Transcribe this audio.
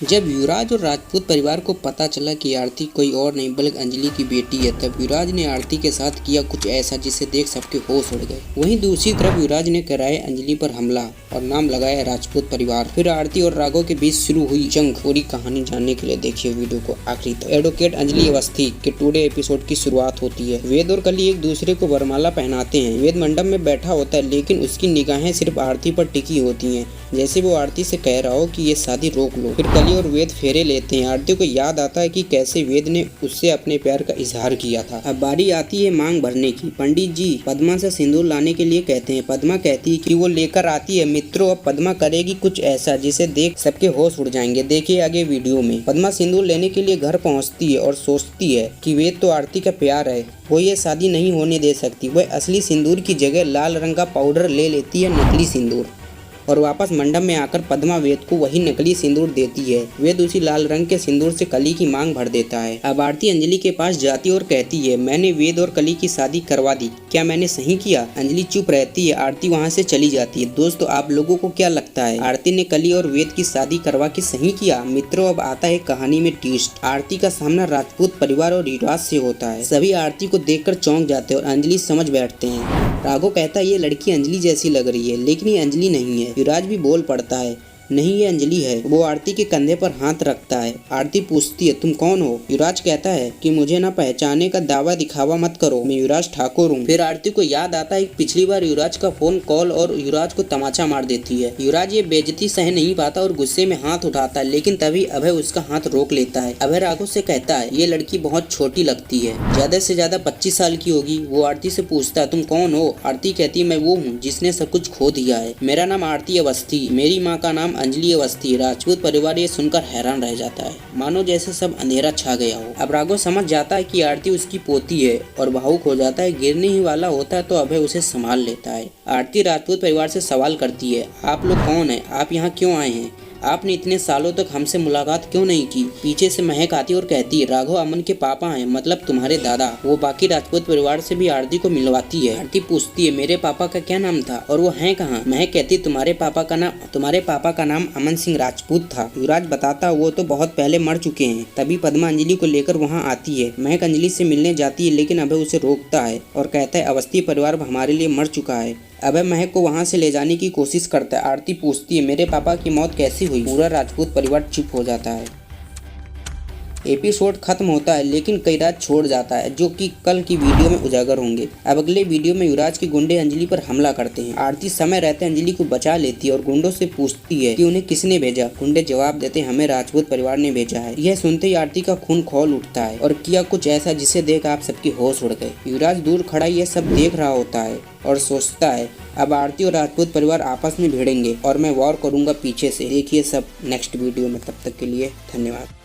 जब युवराज और राजपूत परिवार को पता चला कि आरती कोई और नहीं बल्कि अंजलि की बेटी है, तब युवराज ने आरती के साथ किया कुछ ऐसा जिसे देख सबके होश उड़ गए। वहीं दूसरी तरफ युवराज ने कराया अंजलि पर हमला और नाम लगाया राजपूत परिवार। फिर आरती और राघव के बीच शुरू हुई जंग। पूरी कहानी जानने के लिए देखिए वीडियो को आखिरी तक। एडवोकेट अंजलि अवस्थी के टुडे एपिसोड की शुरुआत होती है। वेद और कली एक दूसरे को वरमाला पहनाते हैं। वेद मंडप में बैठा होता है, लेकिन उसकी निगाहें सिर्फ आरती पर टिकी होती हैं, जैसे वो आरती से कह रहा हो कि ये शादी रोक लो। फिर कली और वेद फेरे लेते हैं। आरती को याद आता है कि कैसे वेद ने उससे अपने प्यार का इजहार किया था। अब बारी आती है मांग भरने की। पंडित जी पद्मा से सिंदूर लाने के लिए कहते हैं। पद्मा कहती है कि वो लेकर आती है। मित्रों, अब पद्मा करेगी कुछ ऐसा जिसे देख सबके होश उड़ जाएंगे। देखिए आगे वीडियो में। पद्मा सिंदूर लेने के लिए घर पहुंचती है और सोचती है कि वेद तो आरती का प्यार है, वो ये शादी नहीं होने दे सकती। वह असली सिंदूर की जगह लाल रंग का पाउडर ले लेती है, नकली सिंदूर, और वापस मंडप में आकर पद्मा वेद को वही नकली सिंदूर देती है। वेद उसी लाल रंग के सिंदूर से कली की मांग भर देता है। अब आरती अंजलि के पास जाती और कहती है, मैंने वेद और कली की शादी करवा दी, क्या मैंने सही किया? अंजलि चुप रहती है। आरती वहाँ से चली जाती है। दोस्तों, आप लोगों को क्या लगता है, आरती ने कली और वेद की शादी करवा के सही किया? मित्रों, अब आता है कहानी में ट्विस्ट। आरती का सामना राजपूत परिवार और युवराज से होता है। सभी आरती को देखकर चौंक जाते हैं और अंजलि समझ बैठते हैं। राघव कहता है, ये लड़की अंजलि जैसी लग रही है, लेकिन ये अंजलि नहीं है। युवराज भी बोल पड़ता है, नहीं ये अंजलि है। वो आरती के कंधे पर हाथ रखता है। आरती पूछती है, तुम कौन हो? युवराज कहता है कि मुझे ना पहचाने का दावा दिखावा मत करो, मैं युवराज ठाकुर हूँ। फिर आरती को याद आता है पिछली बार युवराज का फोन कॉल और युवराज को तमाचा मार देती है। युवराज ये बेइज्जती सह नहीं पाता और गुस्से में हाथ उठाता है, लेकिन तभी अभय उसका हाथ रोक लेता है। अभय राघव से कहता है, ये लड़की बहुत छोटी लगती है, ज्यादा से ज्यादा 25 साल की होगी। वो आरती से पूछता है, तुम कौन हो? आरती कहती है, मैं वो हूँ जिसने सब कुछ खो दिया है। मेरा नाम आरती अवस्थी, मेरी माँ का नाम अंजलि अवस्थी। राजपूत परिवार ये सुनकर हैरान रह जाता है, मानो जैसे सब अंधेरा छा गया हो। अब राघव समझ जाता है कि आरती उसकी पोती है और भावुक हो जाता है। गिरने ही वाला होता है तो अभय उसे संभाल लेता है। आरती राजपूत परिवार से सवाल करती है, आप लोग कौन है? आप यहाँ क्यों आए हैं? आपने इतने सालों तक हमसे मुलाकात क्यों नहीं की? पीछे से महक आती और कहती है, राघव अमन के पापा हैं, मतलब तुम्हारे दादा। वो बाकी राजपूत परिवार से भी आरती को मिलवाती है। आरती पूछती है, मेरे पापा का क्या नाम था और वो हैं कहाँ? महक कहती, तुम्हारे पापा का नाम अमन सिंह राजपूत था। युवराज बताता, वो तो बहुत पहले मर चुके हैं। तभी पद्मा अंजलि को लेकर वहाँ आती है। महक अंजलि से मिलने जाती है, लेकिन अभय उसे रोकता है और कहता है, अवस्थी परिवार हमारे लिए मर चुका है। अभय महक को वहां से ले जाने की कोशिश करता है। आरती पूछती है, मेरे पापा की मौत कैसी हुई? पूरा राजपूत परिवार चुप हो जाता है। एपिसोड खत्म होता है, लेकिन कई राज छोड़ जाता है, जो कि कल की वीडियो में उजागर होंगे। अब अगले वीडियो में युवराज के गुंडे अंजलि पर हमला करते हैं। आरती समय रहते अंजलि को बचा लेती है और गुंडों से पूछती है कि उन्हें किसने भेजा। गुंडे जवाब देते, हमें राजपूत परिवार ने भेजा है। यह सुनते ही आरती का खून खौल उठता है और किया कुछ ऐसा जिसे देख आप सबकी होश उड़ गए। युवराज दूर खड़ा यह सब देख रहा होता है और सोचता है, अब आरती और राजपूत परिवार आपस में भिड़ेंगे और मैं वॉर करूंगा पीछे से। देखिए सब नेक्स्ट वीडियो में। तब तक के लिए धन्यवाद।